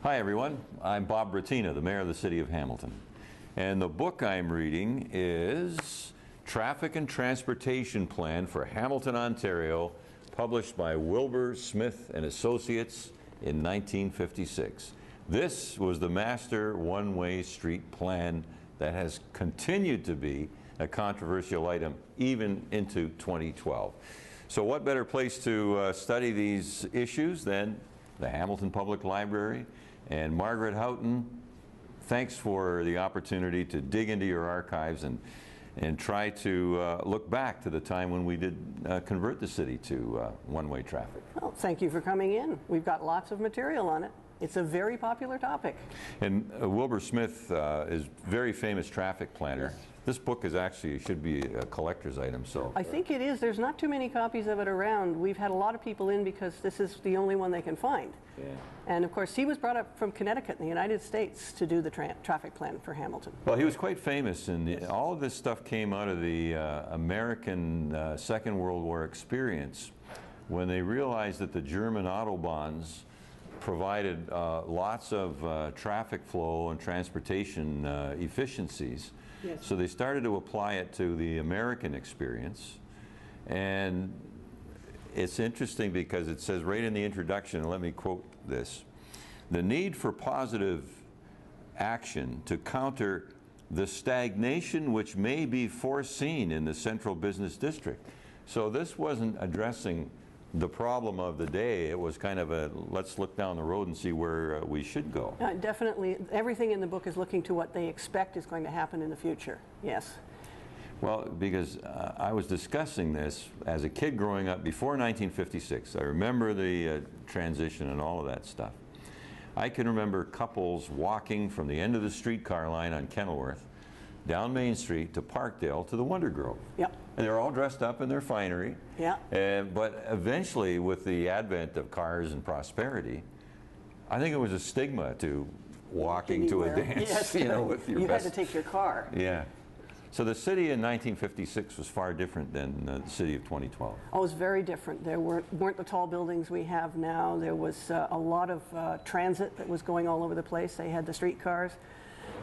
Hi everyone, I'm Bob Bratina, the Mayor of the City of Hamilton. And the book I'm reading is Traffic and Transportation Plan for Hamilton, Ontario, published by Wilbur Smith and Associates in 1956. This was the master one-way street plan that has continued to be a controversial item even into 2012. So what better place to study these issues than the Hamilton Public Library? And Margaret Houghton, thanks for the opportunity to dig into your archives and try to look back to the time when we did convert the city to one-way traffic. Well, thank you for coming in. We've got lots of material on it. It's a very popular topic. And Wilbur Smith is a very famous traffic planner. Yes. This book is actually, should be a collector's item. So I think it is. There's not too many copies of it around. We've had a lot of people in because this is the only one they can find. Yeah. And of course, he was brought up from Connecticut in the United States to do the traffic plan for Hamilton. Well, he was quite famous, and all of this stuff came out of the American Second World War experience when they realized that the German Autobahns provided lots of traffic flow and transportation efficiencies. Yes. So they started to apply it to the American experience. And it's interesting because it says right in the introduction, and let me quote this, "The need for positive action to counter the stagnation which may be foreseen in the central business district." So this wasn't addressing the problem of the day. It was kind of a, let's look down the road and see where we should go. Definitely. Everything in the book is looking to what they expect is going to happen in the future. Yes. Well, because I was discussing this as a kid growing up before 1956. I remember the transition and all of that stuff. I can remember couples walking from the end of the streetcar line on Kenilworth down Main Street to Parkdale to the Wonder Grove. Yep. And they're all dressed up in their finery. Yeah. But eventually, with the advent of cars and prosperity, I think it was a stigma to walking to a dance. Yes. You know, with your best. Had to take your car. Yeah. So the city in 1956 was far different than the city of 2012. Oh, it was very different. There weren't the tall buildings we have now. There was a lot of transit that was going all over the place. They had the streetcars.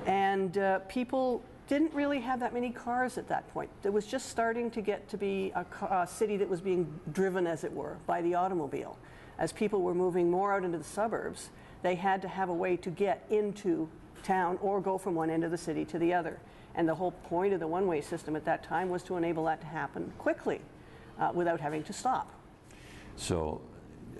And people didn't really have that many cars at that point. It was just starting to get to be a city that was being driven, as it were, by the automobile. As people were moving more out into the suburbs, they had to have a way to get into town or go from one end of the city to the other. And the whole point of the one-way system at that time was to enable that to happen quickly without having to stop. So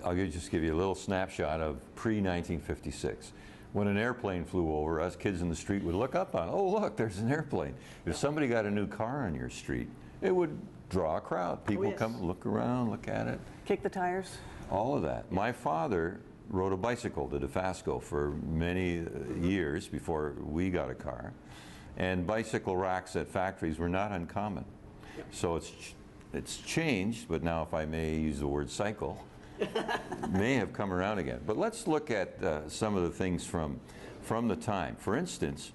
I'll just give you a little snapshot of pre-1956. When an airplane flew over, us kids in the street would look up on, oh look, there's an airplane. If somebody got a new car on your street, it would draw a crowd. People come, look around, look at it. Kick the tires. All of that. My father rode a bicycle to DeFasco for many years before we got a car. And bicycle racks at factories were not uncommon. Yep. So it's changed, but now if I may use the word cycle, may have come around again. But let's look at some of the things from the time. For instance,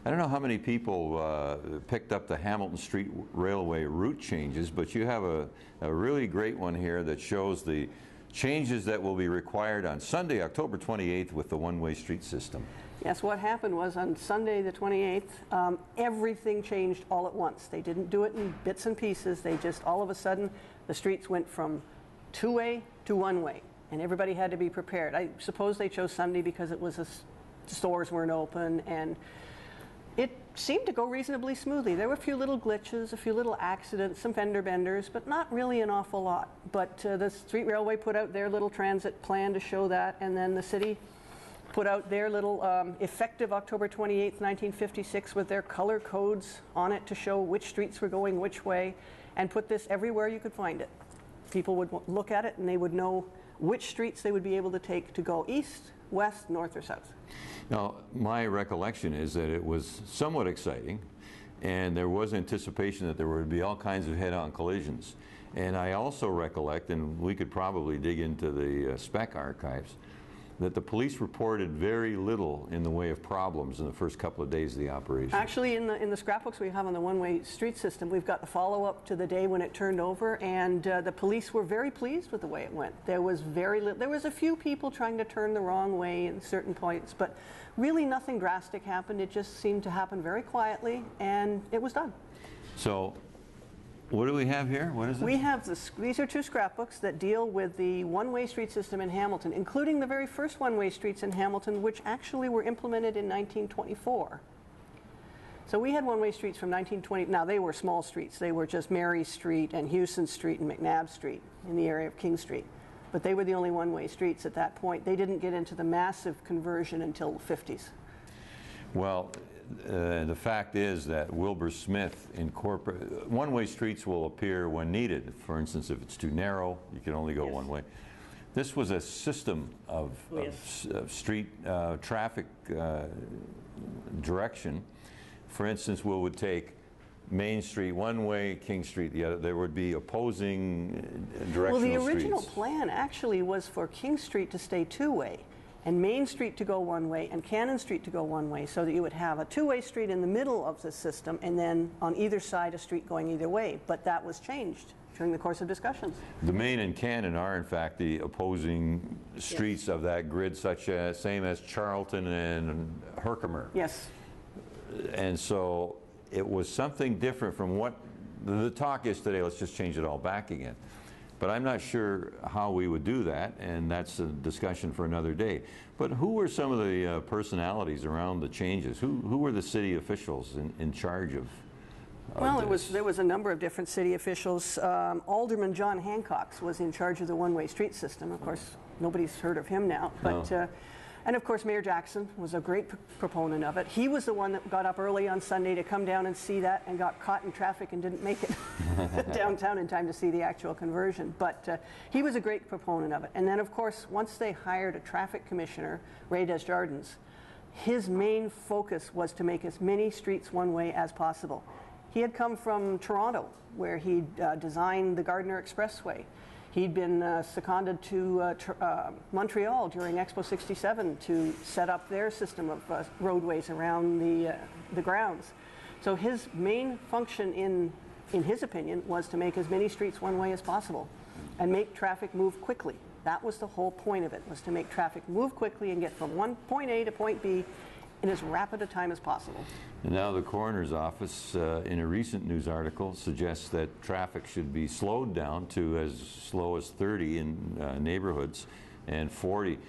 I don't know how many people picked up the Hamilton Street Railway route changes, but you have a really great one here that shows the changes that will be required on Sunday, October 28th with the one-way street system. Yes, what happened was on Sunday the 28th, everything changed all at once. They didn't do it in bits and pieces. They just, all of a sudden, the streets went from two-way to one-way, and everybody had to be prepared. I suppose they chose Sunday because it was stores weren't open, and it seemed to go reasonably smoothly. There were a few little glitches, a few little accidents, some fender benders, but not really an awful lot. But the Street Railway put out their little transit plan to show that, and then the city put out their little effective October 28th, 1956, with their color codes on it to show which streets were going which way, and put this everywhere you could find it. People would look at it and they would know which streets they would be able to take to go east, west, north, or south. Now, my recollection is that it was somewhat exciting, and there was anticipation that there would be all kinds of head-on collisions. And I also recollect, and we could probably dig into the spec archives, that the police reported very little in the way of problems in the first couple of days of the operation. Actually, in the scrapbooks we have on the one-way street system, we've got the follow-up to the day when it turned over, and the police were very pleased with the way it went. There was there was a few people trying to turn the wrong way in certain points, but really nothing drastic happened. It just seemed to happen very quietly, and it was done. So, what do we have here? What is it? We have these are two scrapbooks that deal with the one-way street system in Hamilton, including the very first one-way streets in Hamilton, which actually were implemented in 1924. So we had one-way streets from 1920. Now, they were small streets. They were just Mary Street and Houston Street and McNabb Street in the area of King Street. But they were the only one-way streets at that point. They didn't get into the massive conversion until the 50s. Well, the fact is that Wilbur Smith incorporated, one-way streets will appear when needed. For instance, if it's too narrow, you can only go one way. This was a system of street traffic direction. For instance, we would take Main Street one way, King Street the other. There would be opposing directional streets. Well, the original plan actually was for King Street to stay two-way, and Main Street to go one way, and Cannon Street to go one way, so that you would have a two-way street in the middle of the system, and then on either side a street going either way. But that was changed during the course of discussions. The Main and Cannon are, in fact, the opposing streets of that grid, such as same as Charlton and Herkimer. Yes. And so it was something different from what the talk is today. Let's just change it all back again. But I'm not sure how we would do that, and that's a discussion for another day. But who were some of the personalities around the changes? Who were the city officials in charge of well, there was a number of different city officials. Alderman John Hancock was in charge of the one-way street system. Of course, nobody's heard of him now. But, no. And of course, Mayor Jackson was a great proponent of it. He was the one that got up early on Sunday to come down and see that, and got caught in traffic and didn't make it downtown in time to see the actual conversion. But he was a great proponent of it. And then, of course, once they hired a traffic commissioner, Ray Desjardins, his main focus was to make as many streets one way as possible. He had come from Toronto, where he designed the Gardiner Expressway. He'd been seconded to Montreal during Expo 67 to set up their system of roadways around the grounds. So his main function, in his opinion, was to make as many streets one way as possible and make traffic move quickly. That was the whole point of it, was to make traffic move quickly and get from point A to point B in as rapid a time as possible. And now the coroner's office, in a recent news article, suggests that traffic should be slowed down to as slow as 30 in neighborhoods and 40,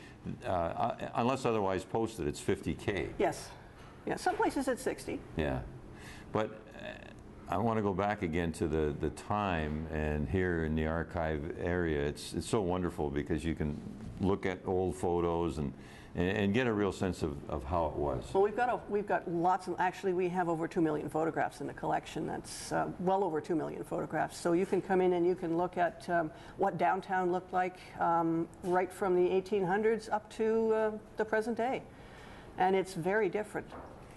unless otherwise posted, it's 50K. Yes. Yeah, some places it's 60. Yeah. But I want to go back again to the time, and here in the archive area, it's so wonderful because you can look at old photos and get a real sense of how it was. Well, we've got lots of, actually we have over 2 million photographs in the collection. That's well over 2 million photographs. So you can come in and you can look at what downtown looked like right from the 1800s up to the present day. And it's very different.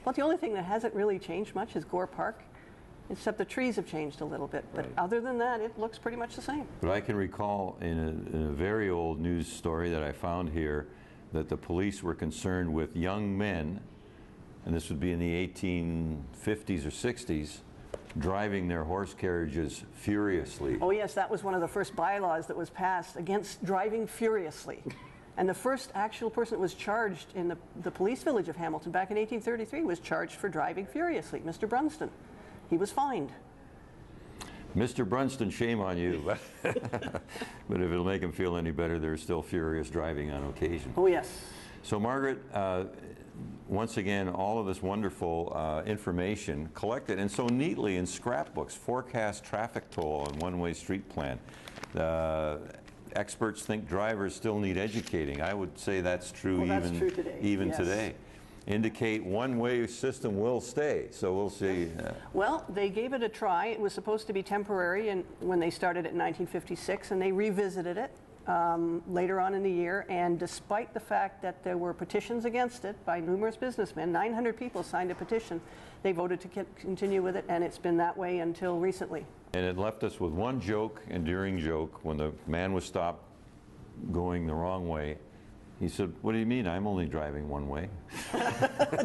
But the only thing that hasn't really changed much is Gore Park, except the trees have changed a little bit. But other than that, it looks pretty much the same. But I can recall in a very old news story that I found here that the police were concerned with young men, and this would be in the 1850s or 60s, driving their horse carriages furiously. Oh yes, that was one of the first bylaws that was passed against driving furiously. And the first actual person that was charged in the police village of Hamilton back in 1833 was charged for driving furiously, Mr. Brunston. He was fined. Mr. Brunston, shame on you. But if it'll make him feel any better, there's still furious driving on occasion. Oh, yes. So, Margaret, once again, all of this wonderful information collected and so neatly in scrapbooks, forecast traffic toll and one-way street plan. Experts think drivers still need educating. I would say that's true, well, that's true today. Even yes. today. Indicate one-way system will stay, so we'll see. Well, they gave it a try. It was supposed to be temporary and when they started it in 1956, and they revisited it later on in the year, and despite the fact that there were petitions against it by numerous businessmen, 900 people signed a petition, they voted to continue with it, and it's been that way until recently. And it left us with one joke, enduring joke, when the man was stopped going the wrong way, He said, what do you mean? I'm only driving one way.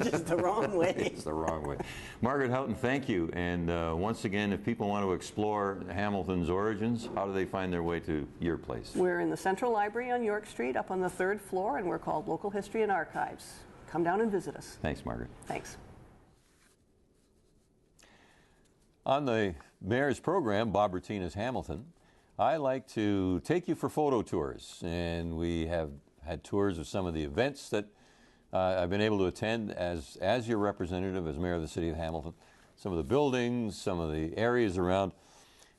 Just the wrong way. It's the wrong way. Margaret Houghton, thank you. And once again, if people want to explore Hamilton's origins, how do they find their way to your place? We're in the Central Library on York Street up on the 3rd floor, and we're called Local History and Archives. Come down and visit us. Thanks, Margaret. Thanks. On the Mayor's program, Bob Bratina's Hamilton, I like to take you for photo tours. And we have had tours of some of the events that I've been able to attend as your representative, as Mayor of the City of Hamilton. Some of the buildings, some of the areas around.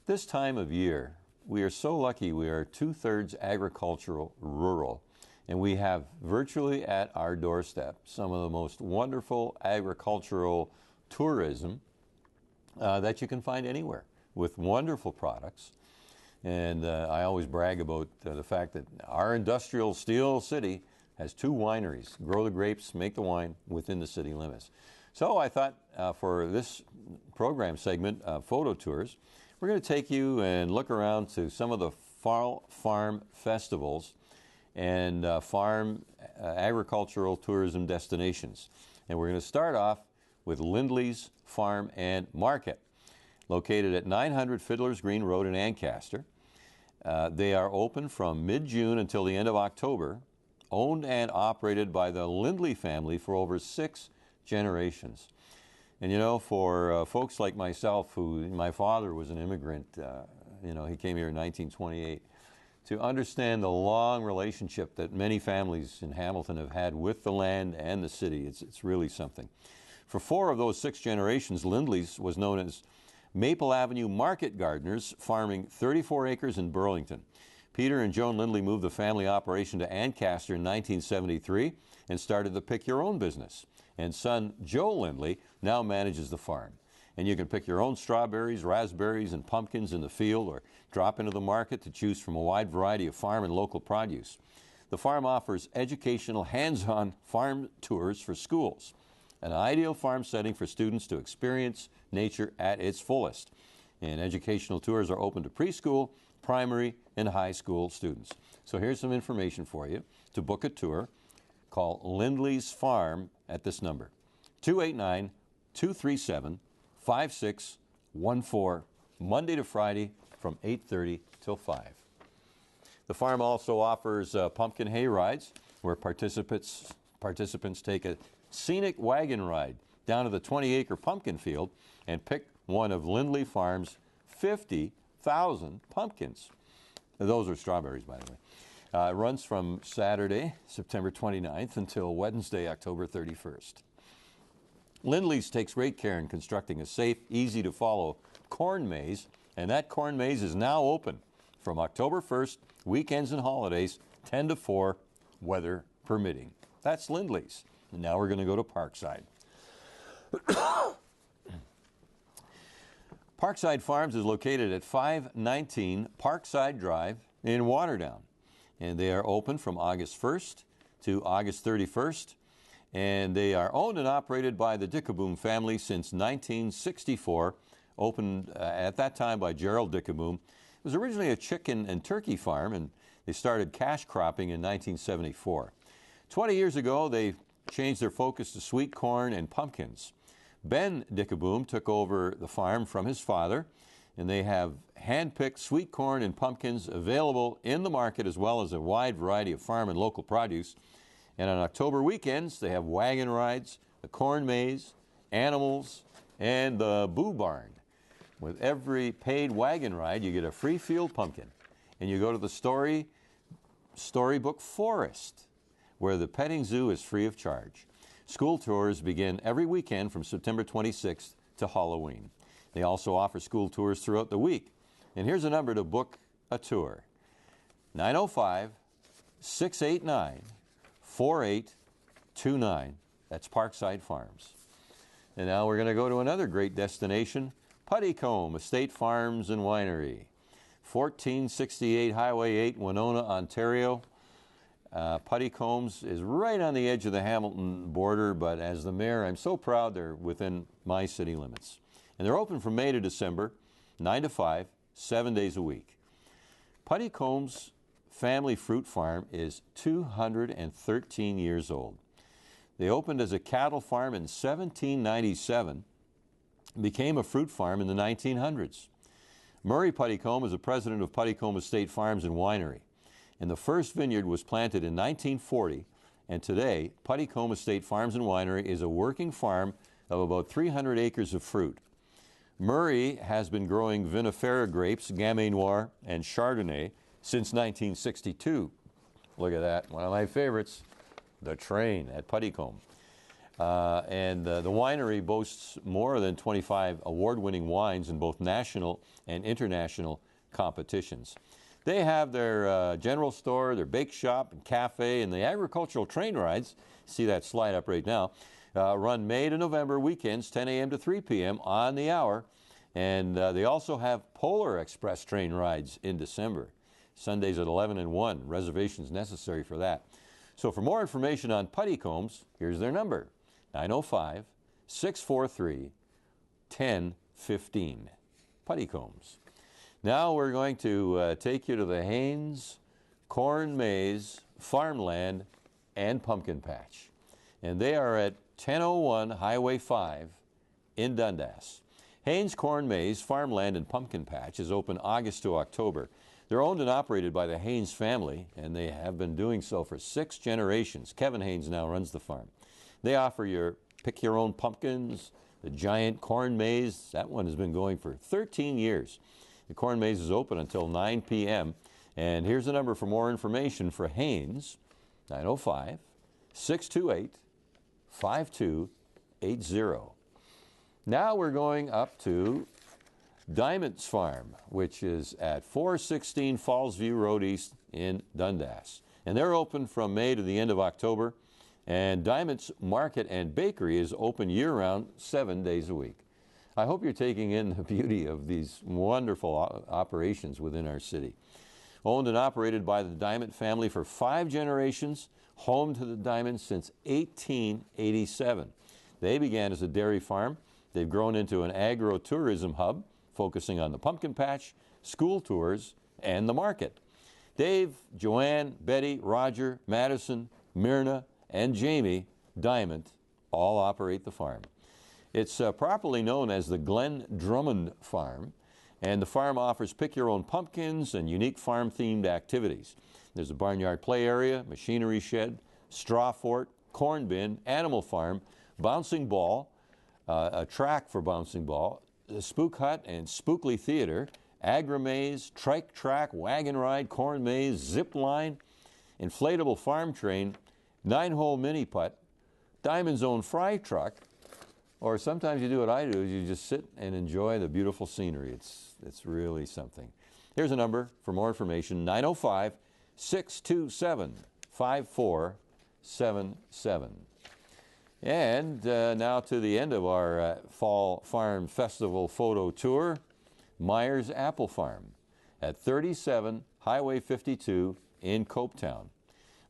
This time of year, we are so lucky. We are 2/3 agricultural, rural, and we have virtually at our doorstep some of the most wonderful agricultural tourism that you can find anywhere, with wonderful products. And I always brag about the fact that our industrial steel city has 2 wineries, grow the grapes, make the wine within the city limits. So I thought for this program segment, photo tours, we're going to take you and look around to some of the fall farm festivals and farm agricultural tourism destinations. And we're going to start off with Lindley's Farm and Market, located at 900 Fiddler's Green Road in Ancaster. They are open from mid-June until the end of October, owned and operated by the Lindley family for over 6 generations. And you know, for folks like myself, my father was an immigrant, he came here in 1928, to understand the long relationship that many families in Hamilton have had with the land and the city, it's really something. For 4 of those 6 generations, Lindley's was known as Maple Avenue Market Gardeners, farming 34 acres in Burlington. Peter and Joan Lindley moved the family operation to Ancaster in 1973 and started the Pick Your Own business. And son Joe Lindley now manages the farm. And you can pick your own strawberries, raspberries, and pumpkins in the field, or drop into the market to choose from a wide variety of farm and local produce. The farm offers educational, hands-on farm tours for schools, an ideal farm setting for students to experience nature at its fullest. And educational tours are open to preschool, primary, and high school students. So here's some information for you. To book a tour, call Lindley's Farm at this number, 289-237-5614, Monday to Friday from 8:30 till 5. The farm also offers pumpkin hay rides, where participants take a scenic wagon ride down to the 20-acre pumpkin field and pick one of Lindley Farm's 50,000 pumpkins. Those are strawberries, by the way. It runs from Saturday, September 29th, until Wednesday, October 31st. Lindley's takes great care in constructing a safe, easy-to-follow corn maze, and that corn maze is now open from October 1st, weekends and holidays, 10 to 4, weather permitting. That's Lindley's. And now we're going to go to Parkside. Parkside Farms is located at 519 Parkside Drive in Waterdown. And they are open from August 1st to August 31st. And they are owned and operated by the Dickaboom family since 1964, opened at that time by Gerald Dickaboom. It was originally a chicken and turkey farm, and they started cash cropping in 1974. 20 years ago, they changed their focus to sweet corn and pumpkins. Ben Dickaboom took over the farm from his father, and they have hand-picked sweet corn and pumpkins available in the market, as well as a wide variety of farm and local produce. And on October weekends, they have wagon rides, the corn maze, animals, and the Boo Barn. With every paid wagon ride, you get a free field pumpkin. And you go to the Storybook Forest, where the petting zoo is free of charge. School tours begin every weekend from September 26th to Halloween. They also offer school tours throughout the week. And here's a number to book a tour: 905-689-4829. That's Parkside Farms. And now we're going to go to another great destination, Puttycombe Estate Farms and Winery, 1468 Highway 8, Winona, Ontario. Puttycombes is right on the edge of the Hamilton border, but as the mayor, I'm so proud they're within my city limits. And they're open from May to December, 9 to 5, 7 days a week. Puttycombes family fruit farm is 213 years old. They opened as a cattle farm in 1797, became a fruit farm in the 1900s. Murray Puttycombe is the president of Puttycombe Estate Farms and Winery, and the first vineyard was planted in 1940, and today Puttycombe Estate Farms and Winery is a working farm of about 300 acres of fruit. Murray has been growing vinifera grapes, Gamay Noir, and Chardonnay since 1962. Look at that, one of my favorites, the train at Puttycombe. The winery boasts more than 25 award-winning wines in both national and international competitions. They have their general store, their bake shop and cafe, and the agricultural train rides, see that slide up right now, run May to November weekends, 10 a.m. to 3 p.m. on the hour. And they also have Polar Express train rides in December, Sundays at 11 and 1. Reservations necessary for that. So for more information on Puttycombes, here's their number, 905-643-1015. Puttycombes. Now we're going to take you to the Haynes Corn Maze Farmland and Pumpkin Patch. And they are at 1001 Highway 5 in Dundas. Haynes Corn Maze Farmland and Pumpkin Patch is open August to October. They're owned and operated by the Haynes family, and they have been doing so for 6 generations. Kevin Haynes now runs the farm. They offer your pick-your-own pumpkins, the giant corn maze. That one has been going for 13 years. The corn maze is open until 9 p.m. And here's the number for more information for Haynes, 905-628-5280. Now we're going up to Diamond's Farm, which is at 416 Falls View Road East in Dundas. And they're open from May to the end of October. And Diamond's Market and Bakery is open year-round, 7 days a week. I hope you're taking in the beauty of these wonderful operations within our city. Owned and operated by the Diamond family for 5 generations, home to the Diamonds since 1887. They began as a dairy farm. They've grown into an agro-tourism hub, focusing on the pumpkin patch, school tours, and the market. Dave, Joanne, Betty, Roger, Madison, Myrna, and Jamie Diamond all operate the farm. It's properly known as the Glen Drummond Farm, and the farm offers pick-your-own pumpkins and unique farm-themed activities. There's a barnyard play area, machinery shed, straw fort, corn bin, animal farm, bouncing ball, a track for bouncing ball, the spook hut and spookly theater, agri-maze, trike track, wagon ride, corn maze, zip line, inflatable farm train, 9-hole mini putt, Diamond's own fry truck, or sometimes you do what I do, is you just sit and enjoy the beautiful scenery. It's really something. Here's a number for more information, 905-627-5477. And now to the end of our Fall Farm Festival photo tour, Myers Apple Farm at 37 Highway 52 in Copetown.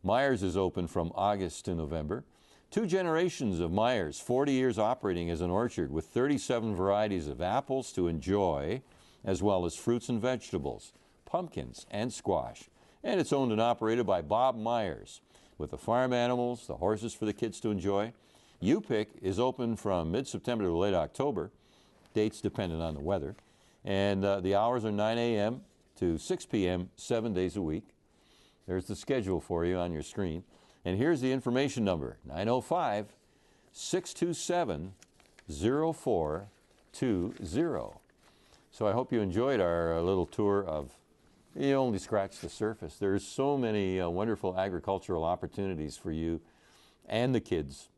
Myers is open from August to November. 2 generations of Myers, 40 years operating as an orchard with 37 varieties of apples to enjoy, as well as fruits and vegetables, pumpkins and squash. And it's owned and operated by Bob Myers, with the farm animals, the horses for the kids to enjoy. U-Pick is open from mid-September to late October, dates dependent on the weather, and the hours are 9 a.m. to 6 p.m. 7 days a week. There's the schedule for you on your screen. And here's the information number, 905-627-0420. So I hope you enjoyed our little tour of, you only scratched the surface. There's so many wonderful agricultural opportunities for you and the kids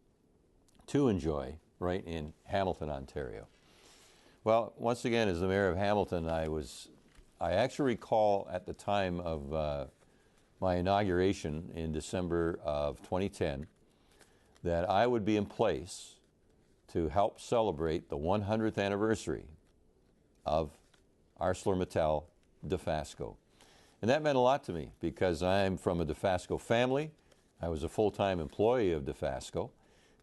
to enjoy right in Hamilton, Ontario. Well, once again, as the mayor of Hamilton, I actually recall at the time of my inauguration in December of 2010 that I would be in place to help celebrate the 100th anniversary of ArcelorMittal Dofasco. And that meant a lot to me because I'm from a Dofasco family. I was a full-time employee of Dofasco,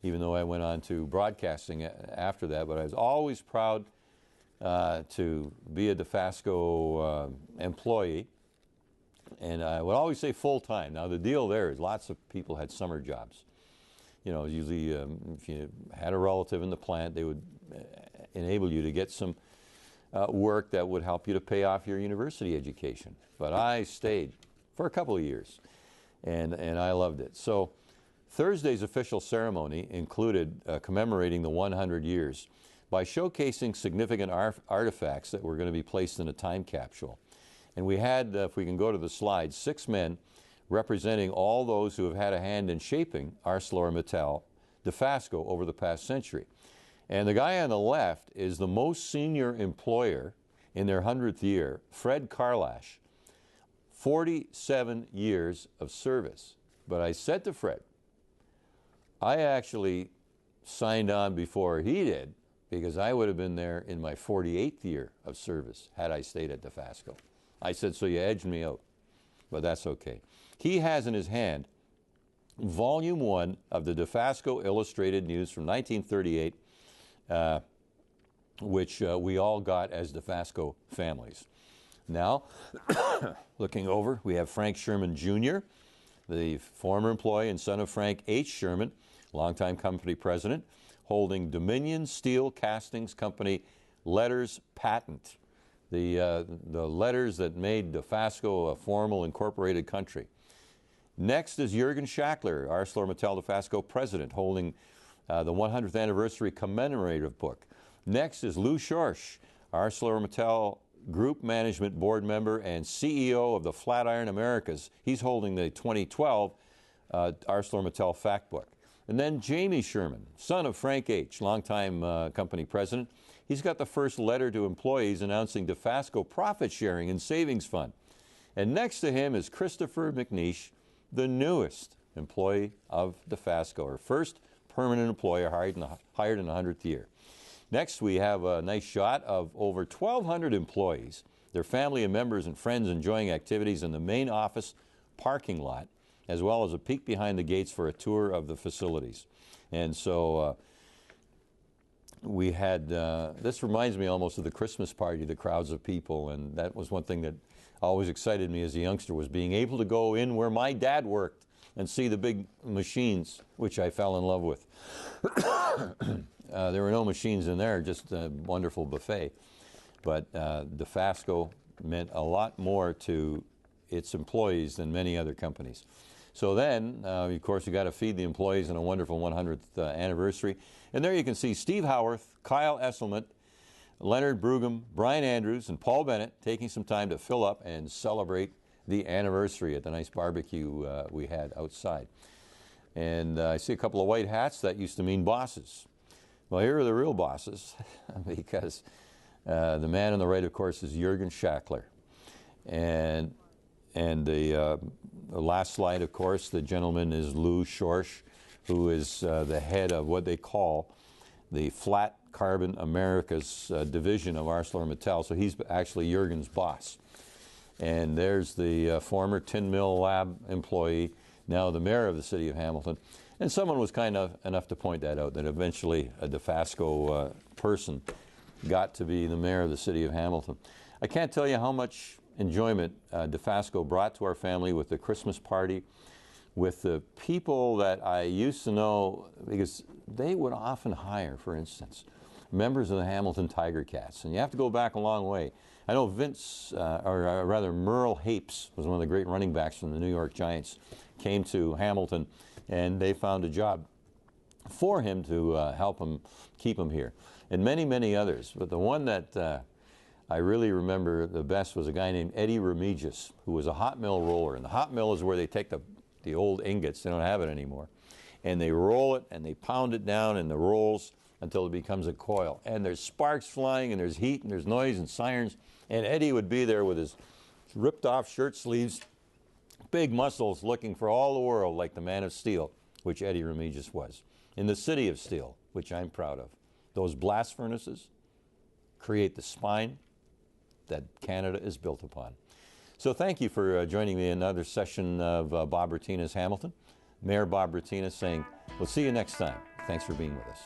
even though I went on to broadcasting after that. But I was always proud to be a Dofasco employee And I would always say full-time. Now, the deal there is lots of people had summer jobs. You know, usually if you had a relative in the plant, they would enable you to get some work that would help you to pay off your university education. But I stayed for a couple of years, and I loved it. So Thursday's official ceremony included commemorating the 100 years by showcasing significant artifacts that were going to be placed in a time capsule. And we had, if we can go to the slide, 6 men representing all those who have had a hand in shaping ArcelorMittal Dofasco over the past century. And the guy on the left is the most senior employer in their 100th year, Fred Karlash, 47 years of service. But I said to Fred, I actually signed on before he did, because I would have been there in my 48th year of service had I stayed at Dofasco. I said, so you edged me out, but that's okay. He has in his hand Volume 1 of the Dofasco Illustrated News from 1938, which we all got as Dofasco families. Now, looking over, we have Frank Sherman Jr., the former employee and son of Frank H. Sherman, longtime company president, holding Dominion Steel Castings Company letters patent, the letters that made Dofasco a formal incorporated country. Next is Jürgen Schackler, ArcelorMittal Dofasco president, holding the 100th anniversary commemorative book. Next is Lou Schorsch, ArcelorMittal Group Management Board member and CEO of the Flatiron Americas. He's holding the 2012 ArcelorMittal Fact Book. And then Jamie Sherman, son of Frank H., longtime company president. He's got the first letter to employees announcing Dofasco profit sharing and savings fund. And next to him is Christopher McNeish, the newest employee of Dofasco, our first permanent employer hired in the 100th year. Next, we have a nice shot of over 1,200 employees, their family and members and friends enjoying activities in the main office parking lot, as well as a peek behind the gates for a tour of the facilities. And so we had, this reminds me almost of the Christmas party, the crowds of people, and that was one thing that always excited me as a youngster, was being able to go in where my dad worked and see the big machines, which I fell in love with. There were no machines in there, just a wonderful buffet. But Dofasco meant a lot more to its employees than many other companies. So then, of course, you got to feed the employees in a wonderful 100th anniversary. And there you can see Steve Howarth, Kyle Esselman, Leonard Brugum, Brian Andrews, and Paul Bennett taking some time to fill up and celebrate the anniversary at the nice barbecue we had outside. And I see a couple of white hats. That used to mean bosses. Well, here are the real bosses, because the man on the right, of course, is Jürgen Schackler. And the last slide, of course, the gentleman is Lou Schorsch, who is the head of what they call the Flat Carbon Americas division of ArcelorMittal. So he's actually Jürgen's boss. And there's the former Tin Mill Lab employee, now the mayor of the city of Hamilton. And someone was kind enough to point that out, that eventually a Dofasco person got to be the mayor of the city of Hamilton. I can't tell you how much enjoyment Dofasco brought to our family with the Christmas party, with the people that I used to know, because they would often hire, for instance, members of the Hamilton Tiger Cats. And you have to go back a long way. I know Merle Hapes was one of the great running backs from the New York Giants, came to Hamilton, and they found a job for him to help him keep him here. And many, many others. But the one that I really remember the best was a guy named Eddie Remigius, who was a hot mill roller. And the hot mill is where they take the old ingots, they don't have it anymore, and they roll it and they pound it down in the rolls until it becomes a coil. And there's sparks flying, and there's heat, and there's noise and sirens. And Eddie would be there with his ripped off shirt sleeves, big muscles, looking for all the world like the man of steel, which Eddie Remigius was, in the city of steel, which I'm proud of. Those blast furnaces create the spine that Canada is built upon. So thank you for joining me in another session of Bob Bratina's Hamilton. Mayor Bob Bratina saying, we'll see you next time. Thanks for being with us.